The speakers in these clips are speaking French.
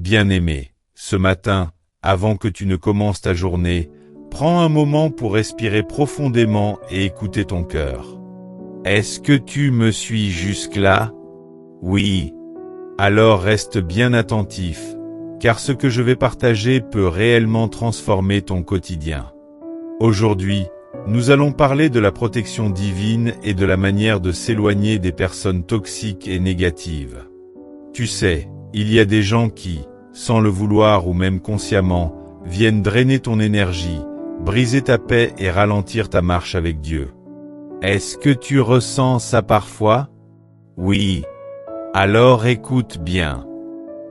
Bien-aimé, ce matin, avant que tu ne commences ta journée, prends un moment pour respirer profondément et écouter ton cœur. Est-ce que tu me suis jusque-là? Oui. Alors reste bien attentif, car ce que je vais partager peut réellement transformer ton quotidien. Aujourd'hui, nous allons parler de la protection divine et de la manière de s'éloigner des personnes toxiques et négatives. Tu sais, il y a des gens qui, sans le vouloir ou même consciemment, viennent drainer ton énergie, briser ta paix et ralentir ta marche avec Dieu. Est-ce que tu ressens ça parfois? Oui. Alors écoute bien.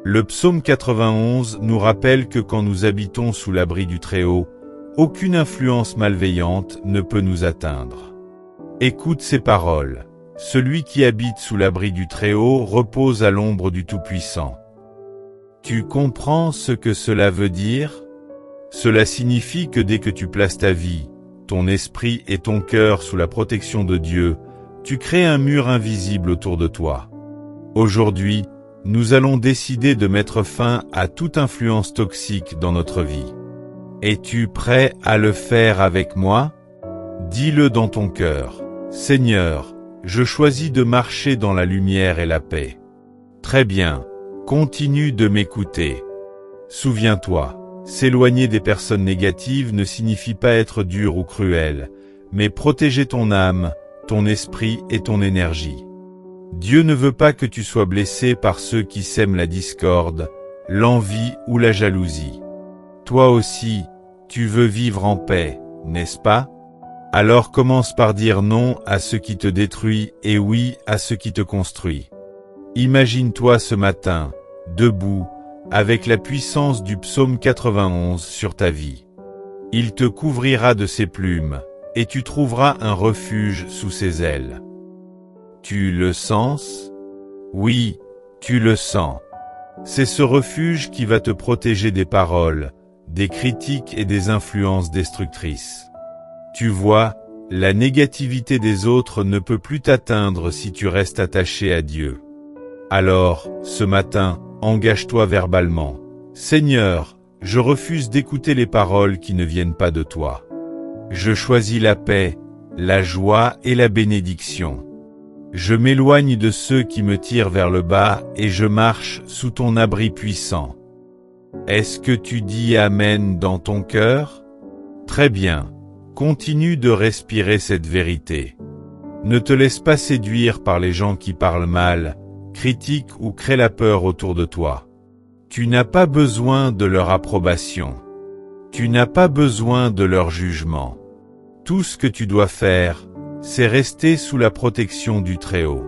Le psaume 91 nous rappelle que quand nous habitons sous l'abri du Très-Haut, aucune influence malveillante ne peut nous atteindre. Écoute ces paroles. Celui qui habite sous l'abri du Très-Haut repose à l'ombre du Tout-Puissant. Tu comprends ce que cela veut dire? Cela signifie que dès que tu places ta vie, ton esprit et ton cœur sous la protection de Dieu, tu crées un mur invisible autour de toi. Aujourd'hui, nous allons décider de mettre fin à toute influence toxique dans notre vie. Es-tu prêt à le faire avec moi? Dis-le dans ton cœur. Seigneur, je choisis de marcher dans la lumière et la paix. Très bien. Continue de m'écouter. Souviens-toi, s'éloigner des personnes négatives ne signifie pas être dur ou cruel, mais protéger ton âme, ton esprit et ton énergie. Dieu ne veut pas que tu sois blessé par ceux qui sèment la discorde, l'envie ou la jalousie. Toi aussi, tu veux vivre en paix, n'est-ce pas? Alors commence par dire non à ce qui te détruit et oui à ce qui te construit. Imagine-toi ce matin, debout, avec la puissance du psaume 91 sur ta vie. Il te couvrira de ses plumes, et tu trouveras un refuge sous ses ailes. Tu le sens? Oui, tu le sens. C'est ce refuge qui va te protéger des paroles, des critiques et des influences destructrices. Tu vois, la négativité des autres ne peut plus t'atteindre si tu restes attaché à Dieu. Alors, ce matin, engage-toi verbalement. Seigneur, je refuse d'écouter les paroles qui ne viennent pas de toi. Je choisis la paix, la joie et la bénédiction. Je m'éloigne de ceux qui me tirent vers le bas et je marche sous ton abri puissant. Est-ce que tu dis Amen dans ton cœur? Très bien. Continue de respirer cette vérité. Ne te laisse pas séduire par les gens qui parlent mal, critiquent ou créent la peur autour de toi. Tu n'as pas besoin de leur approbation. Tu n'as pas besoin de leur jugement. Tout ce que tu dois faire, c'est rester sous la protection du Très-Haut.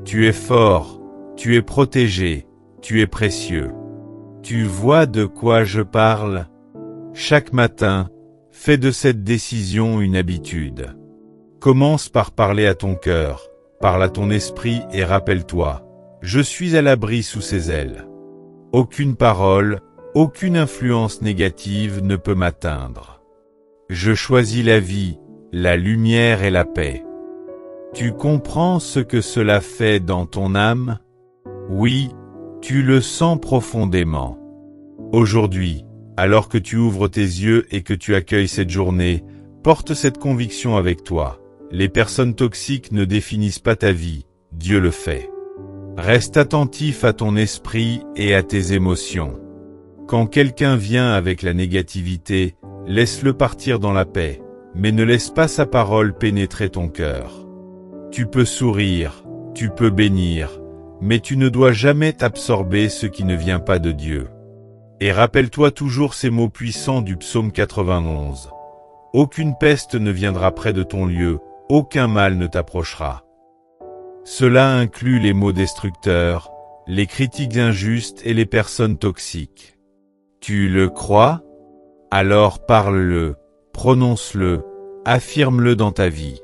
Tu es fort, tu es protégé, tu es précieux. Tu vois de quoi je parle? Chaque matin, fais de cette décision une habitude. Commence par parler à ton cœur, parle à ton esprit et rappelle-toi, je suis à l'abri sous ses ailes. Aucune parole, aucune influence négative ne peut m'atteindre. Je choisis la vie, la lumière et la paix. Tu comprends ce que cela fait dans ton âme? Oui, tu le sens profondément. Aujourd'hui, alors que tu ouvres tes yeux et que tu accueilles cette journée, porte cette conviction avec toi. Les personnes toxiques ne définissent pas ta vie, Dieu le fait. Reste attentif à ton esprit et à tes émotions. Quand quelqu'un vient avec la négativité, laisse-le partir dans la paix, mais ne laisse pas sa parole pénétrer ton cœur. Tu peux sourire, tu peux bénir, mais tu ne dois jamais t'absorber ce qui ne vient pas de Dieu. Et rappelle-toi toujours ces mots puissants du psaume 91. Aucune peste ne viendra près de ton lieu, aucun mal ne t'approchera. Cela inclut les mots destructeurs, les critiques injustes et les personnes toxiques. Tu le crois? Alors parle-le, prononce-le, affirme-le dans ta vie.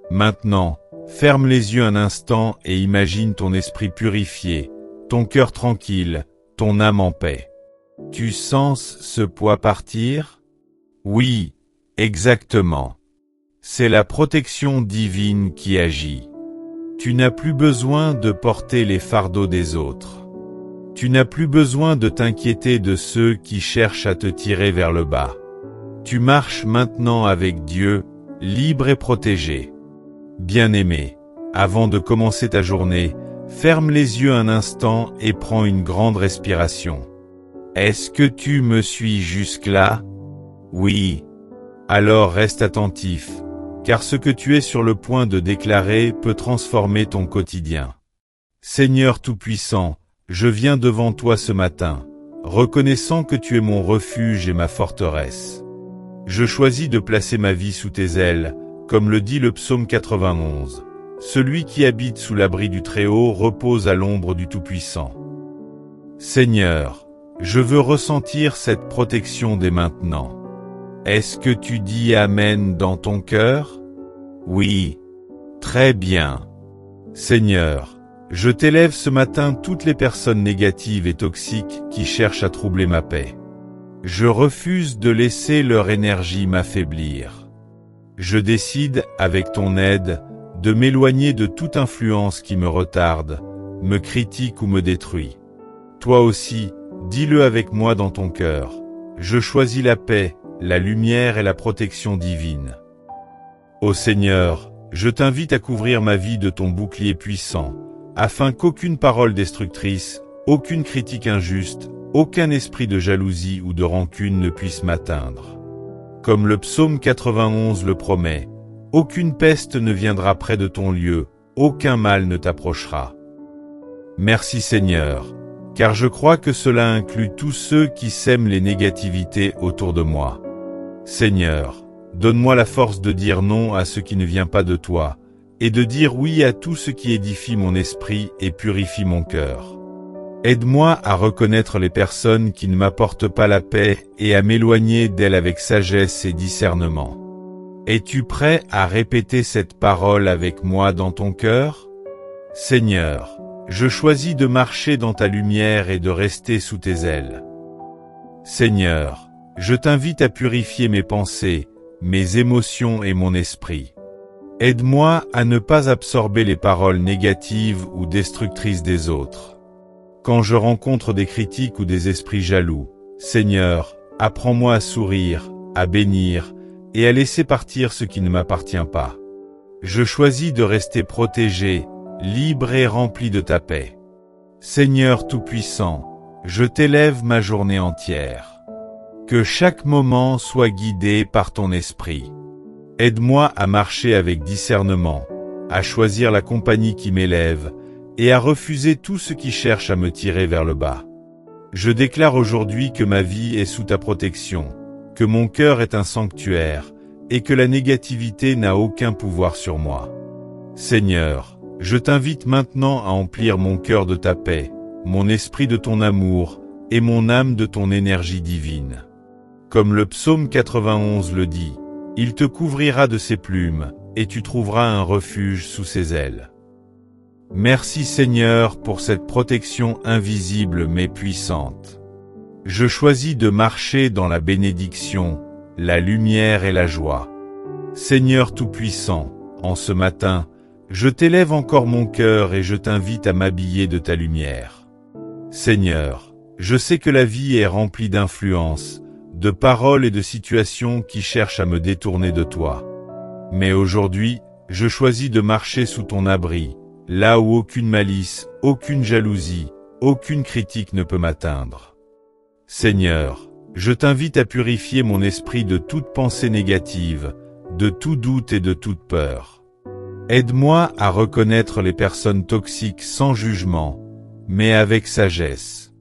Maintenant, ferme les yeux un instant et imagine ton esprit purifié, ton cœur tranquille, ton âme en paix. Tu sens ce poids partir? Oui, exactement. C'est la protection divine qui agit. Tu n'as plus besoin de porter les fardeaux des autres. Tu n'as plus besoin de t'inquiéter de ceux qui cherchent à te tirer vers le bas. Tu marches maintenant avec Dieu, libre et protégé. Bien-aimé, avant de commencer ta journée, ferme les yeux un instant et prends une grande respiration. Est-ce que tu me suis jusque-là? Oui. Alors reste attentif, car ce que tu es sur le point de déclarer peut transformer ton quotidien. Seigneur Tout-Puissant, je viens devant toi ce matin, reconnaissant que tu es mon refuge et ma forteresse. Je choisis de placer ma vie sous tes ailes, comme le dit le psaume 91. Celui qui habite sous l'abri du Très-Haut repose à l'ombre du Tout-Puissant. Seigneur, je veux ressentir cette protection dès maintenant. Est-ce que tu dis Amen dans ton cœur? Oui. Très bien. Seigneur, je t'élève ce matin toutes les personnes négatives et toxiques qui cherchent à troubler ma paix. Je refuse de laisser leur énergie m'affaiblir. Je décide, avec ton aide, de m'éloigner de toute influence qui me retarde, me critique ou me détruit. Toi aussi, dis-le avec moi dans ton cœur. Je choisis la paix, la lumière et la protection divine. Ô Seigneur, je t'invite à couvrir ma vie de ton bouclier puissant, afin qu'aucune parole destructrice, aucune critique injuste, aucun esprit de jalousie ou de rancune ne puisse m'atteindre. Comme le psaume 91 le promet, aucune peste ne viendra près de ton lieu, aucun mal ne t'approchera. Merci Seigneur, car je crois que cela inclut tous ceux qui sèment les négativités autour de moi. Seigneur, donne-moi la force de dire non à ce qui ne vient pas de toi, et de dire oui à tout ce qui édifie mon esprit et purifie mon cœur. Aide-moi à reconnaître les personnes qui ne m'apportent pas la paix et à m'éloigner d'elles avec sagesse et discernement. Es-tu prêt à répéter cette parole avec moi dans ton cœur? Seigneur, je choisis de marcher dans ta lumière et de rester sous tes ailes. Seigneur, je t'invite à purifier mes pensées, mes émotions et mon esprit. Aide-moi à ne pas absorber les paroles négatives ou destructrices des autres. Quand je rencontre des critiques ou des esprits jaloux, Seigneur, apprends-moi à sourire, à bénir, et à laisser partir ce qui ne m'appartient pas. Je choisis de rester protégé, libre et rempli de ta paix. Seigneur Tout-Puissant, je t'élève ma journée entière. Que chaque moment soit guidé par ton esprit. Aide-moi à marcher avec discernement, à choisir la compagnie qui m'élève, et à refuser tout ce qui cherche à me tirer vers le bas. Je déclare aujourd'hui que ma vie est sous ta protection, que mon cœur est un sanctuaire, et que la négativité n'a aucun pouvoir sur moi. Seigneur, je t'invite maintenant à emplir mon cœur de ta paix, mon esprit de ton amour, et mon âme de ton énergie divine. Comme le psaume 91 le dit, il te couvrira de ses plumes, et tu trouveras un refuge sous ses ailes. Merci Seigneur pour cette protection invisible mais puissante. Je choisis de marcher dans la bénédiction, la lumière et la joie. Seigneur Tout-Puissant, en ce matin, je t'élève encore mon cœur et je t'invite à m'habiller de ta lumière. Seigneur, je sais que la vie est remplie d'influences, de paroles et de situations qui cherchent à me détourner de toi. Mais aujourd'hui, je choisis de marcher sous ton abri, là où aucune malice, aucune jalousie, aucune critique ne peut m'atteindre. Seigneur, je t'invite à purifier mon esprit de toute pensée négative, de tout doute et de toute peur. Aide-moi à reconnaître les personnes toxiques sans jugement, mais avec sagesse.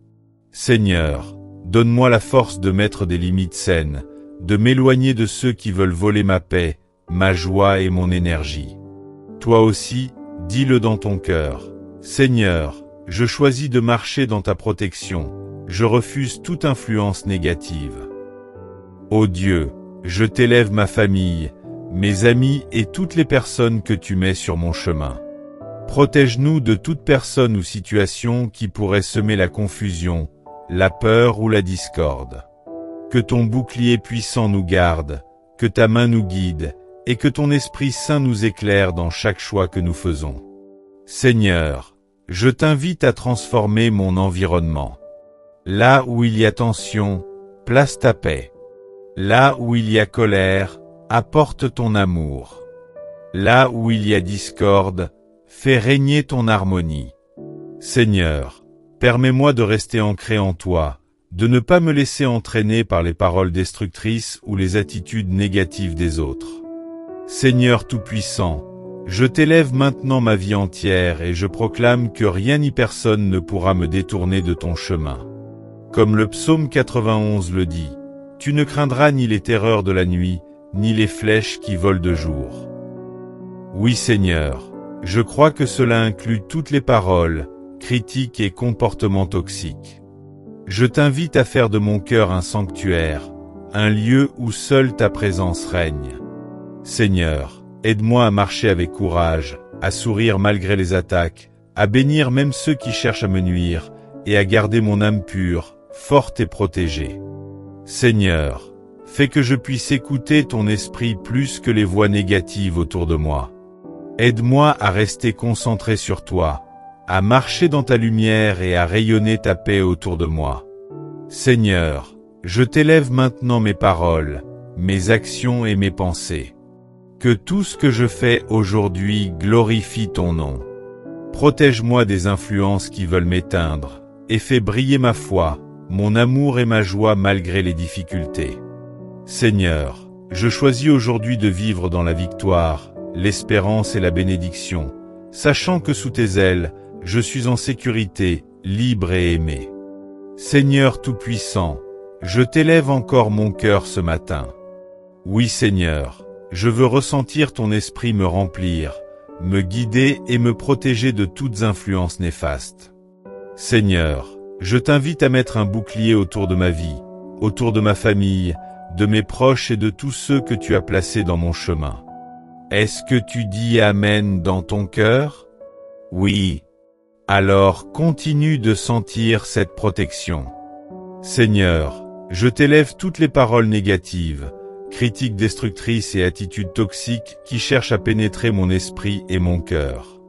Seigneur, donne-moi la force de mettre des limites saines, de m'éloigner de ceux qui veulent voler ma paix, ma joie et mon énergie. Toi aussi, dis-le dans ton cœur. Seigneur, je choisis de marcher dans ta protection, je refuse toute influence négative. Ô Dieu, je t'élève ma famille, mes amis et toutes les personnes que tu mets sur mon chemin. Protège-nous de toute personne ou situation qui pourrait semer la confusion, la peur ou la discorde. Que ton bouclier puissant nous garde, que ta main nous guide, et que ton Esprit Saint nous éclaire dans chaque choix que nous faisons. Seigneur, je t'invite à transformer mon environnement. Là où il y a tension, place ta paix. Là où il y a colère, apporte ton amour. Là où il y a discorde, fais régner ton harmonie. Seigneur, permets-moi de rester ancré en toi, de ne pas me laisser entraîner par les paroles destructrices ou les attitudes négatives des autres. Seigneur Tout-Puissant, je t'élève maintenant ma vie entière et je proclame que rien ni personne ne pourra me détourner de ton chemin. Comme le psaume 91 le dit, tu ne craindras ni les terreurs de la nuit, ni les flèches qui volent de jour. Oui Seigneur, je crois que cela inclut toutes les paroles, critiques et comportements toxiques. Je t'invite à faire de mon cœur un sanctuaire, un lieu où seule ta présence règne. Seigneur, aide-moi à marcher avec courage, à sourire malgré les attaques, à bénir même ceux qui cherchent à me nuire, et à garder mon âme pure, forte et protégée. Seigneur, fais que je puisse écouter ton esprit plus que les voix négatives autour de moi. Aide-moi à rester concentré sur toi, à marcher dans ta lumière et à rayonner ta paix autour de moi. Seigneur, je t'élève maintenant mes paroles, mes actions et mes pensées. Que tout ce que je fais aujourd'hui glorifie ton nom. Protège-moi des influences qui veulent m'éteindre, et fais briller ma foi, mon amour et ma joie malgré les difficultés. Seigneur, je choisis aujourd'hui de vivre dans la victoire, l'espérance et la bénédiction, sachant que sous tes ailes, je suis en sécurité, libre et aimé. Seigneur Tout-Puissant, je t'élève encore mon cœur ce matin. Oui Seigneur, je veux ressentir ton esprit me remplir, me guider et me protéger de toutes influences néfastes. Seigneur, je t'invite à mettre un bouclier autour de ma vie, autour de ma famille, de mes proches et de tous ceux que tu as placés dans mon chemin. Est-ce que tu dis Amen dans ton cœur? Oui. Alors continue de sentir cette protection. Seigneur, je t'élève toutes les paroles négatives, critiques destructrices et attitudes toxiques qui cherchent à pénétrer mon esprit et mon cœur.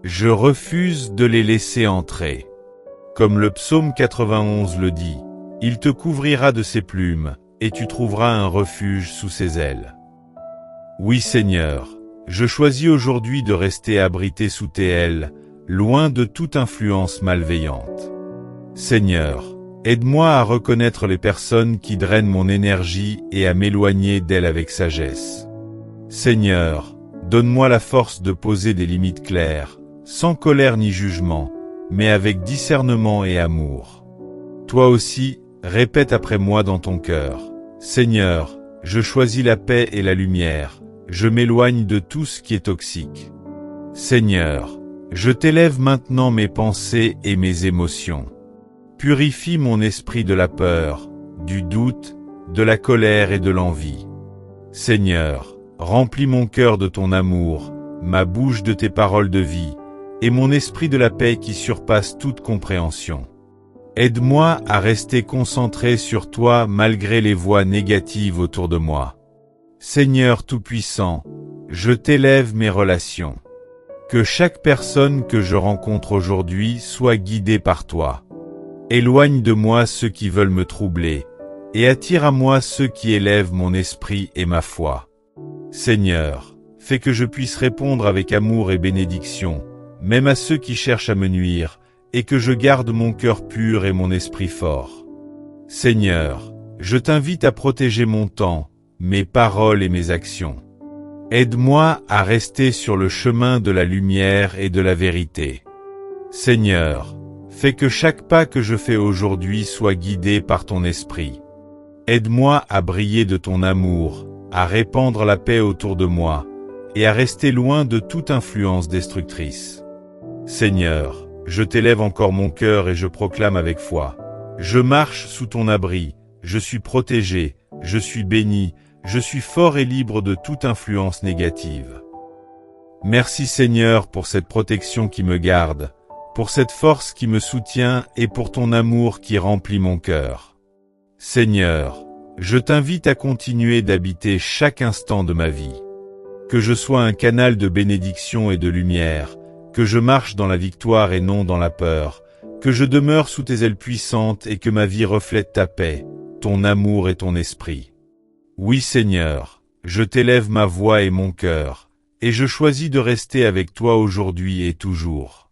Je refuse de les laisser entrer. Comme le psaume 91 le dit, il te couvrira de ses plumes, et tu trouveras un refuge sous ses ailes. Oui Seigneur, je choisis aujourd'hui de rester abrité sous tes ailes, loin de toute influence malveillante. Seigneur, aide-moi à reconnaître les personnes qui drainent mon énergie et à m'éloigner d'elles avec sagesse. Seigneur, donne-moi la force de poser des limites claires, sans colère ni jugement, mais avec discernement et amour. Toi aussi, répète après moi dans ton cœur. Seigneur, je choisis la paix et la lumière, je m'éloigne de tout ce qui est toxique. Seigneur, je t'élève maintenant mes pensées et mes émotions. Purifie mon esprit de la peur, du doute, de la colère et de l'envie. Seigneur, remplis mon cœur de ton amour, ma bouche de tes paroles de vie, et mon esprit de la paix qui surpasse toute compréhension. Aide-moi à rester concentré sur toi malgré les voix négatives autour de moi. Seigneur Tout-Puissant, je t'élève mes relations. Que chaque personne que je rencontre aujourd'hui soit guidée par toi. Éloigne de moi ceux qui veulent me troubler, et attire à moi ceux qui élèvent mon esprit et ma foi. Seigneur, fais que je puisse répondre avec amour et bénédiction, même à ceux qui cherchent à me nuire, et que je garde mon cœur pur et mon esprit fort. Seigneur, je t'invite à protéger mon temps, mes paroles et mes actions. Aide-moi à rester sur le chemin de la lumière et de la vérité. Seigneur, fais que chaque pas que je fais aujourd'hui soit guidé par ton esprit. Aide-moi à briller de ton amour, à répandre la paix autour de moi, et à rester loin de toute influence destructrice. Seigneur, je t'élève encore mon cœur et je proclame avec foi. Je marche sous ton abri, je suis protégé, je suis béni, je suis fort et libre de toute influence négative. Merci Seigneur pour cette protection qui me garde, pour cette force qui me soutient et pour ton amour qui remplit mon cœur. Seigneur, je t'invite à continuer d'habiter chaque instant de ma vie. Que je sois un canal de bénédiction et de lumière, que je marche dans la victoire et non dans la peur, que je demeure sous tes ailes puissantes et que ma vie reflète ta paix, ton amour et ton esprit. Oui Seigneur, je t'élève ma voix et mon cœur, et je choisis de rester avec toi aujourd'hui et toujours.